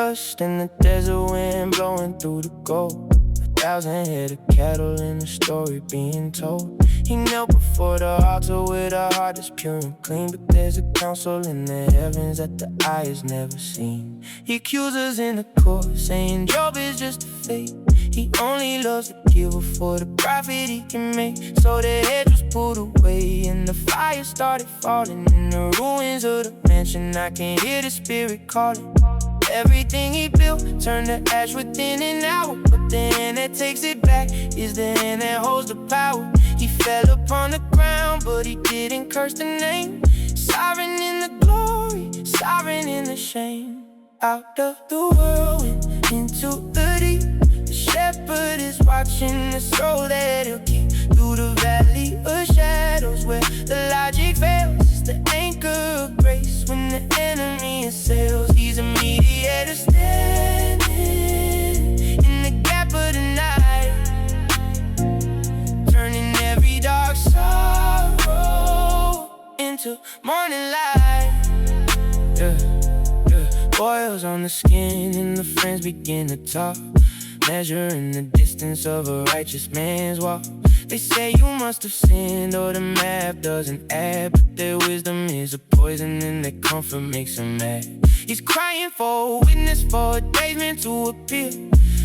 dust in the desert wind blowing through the gold. 1,000 head of cattle in the story being told. He knelt before the altar with a heart that's pure and clean. But there's a council in the heavens that the eye has never seen. He accuses in the court, saying Job is just a fake. He only loves the giver for the profit he can make. So the hedge was pulled away and the fire started falling. In the ruins of the mansion I can hear the spirit calling. Everything he built turned to ash within an hour. But the hand that takes it back is the hand that holds the power. He fell upon the ground, but he didn't curse the name. Sovereign in the glory, sovereign in the shame. Out of the whirlwind, into the deep, the shepherd is watching the soul that he'll keep. Through the valley of shadows where the logic fails, it's the anchor of grace when the enemy assails. He's a mediator standing in the gap of the night, turning every dark sorrow into morning light. Boils on the skin and the friends begin to talk, measuring the distance of a righteous man's walk. They say you must have sinned or the math doesn't add, but their wisdom is a poison and their comfort makes them mad. He's crying for a witness, for a days meant to appear,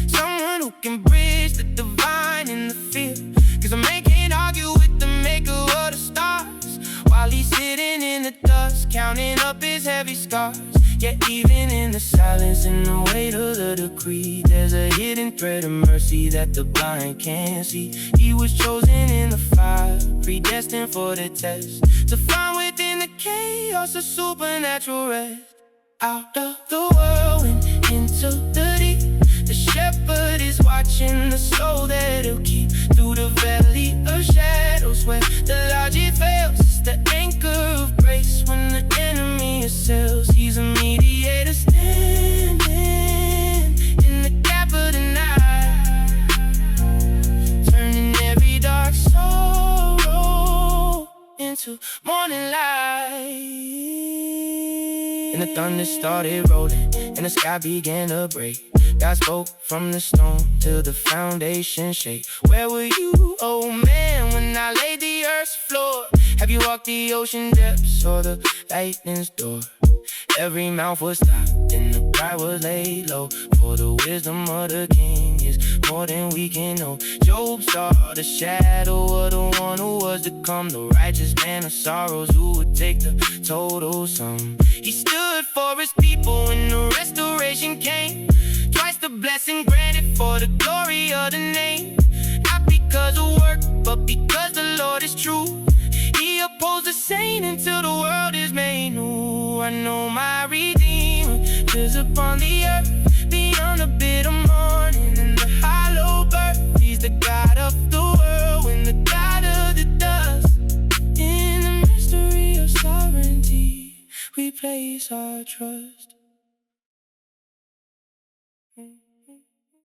someone who can bridge the divine in the fear. Cause a man can't argue with the maker of the stars, while he's sitting in the dust, counting up his heavy scars. Yet even in the silence and the weight of the decree, there's a hidden thread of mercy that the blind can't see. He was chosen in the fire, predestined for the test, to find within the chaos a supernatural rest. Out of the whirlwind, into the deep, the shepherd is watching the soul that he'll keep. Through the valley of shadows where the logic fails, it's the anchor of grace when the enemy assails. He's a mediator standing in the gap of the night, turning every dark sorrow into morning light. And the thunder started rolling and the sky began to break. God spoke from the storm till the foundation shake. Where were you, oh man, when I laid the earth's floor? Have you walked the ocean depths or the lightning's door? Every mouth was stopped and the pride was laid low, for the wisdom of the king is more than we can know. Job saw the shadow of the one who was to come, the righteous man of sorrows who would take the total sum. He stood for his people when the restoration came, twice the blessing granted for the glory of the name. Not because of work, but because the Lord is true. He upholds the saint until the world is made new. I know my Redeemer lives upon the earth, beyond the bitter morning and the hollow birth. He's the God of the world and the God of the dust. In the mystery of sovereignty, we place our trust.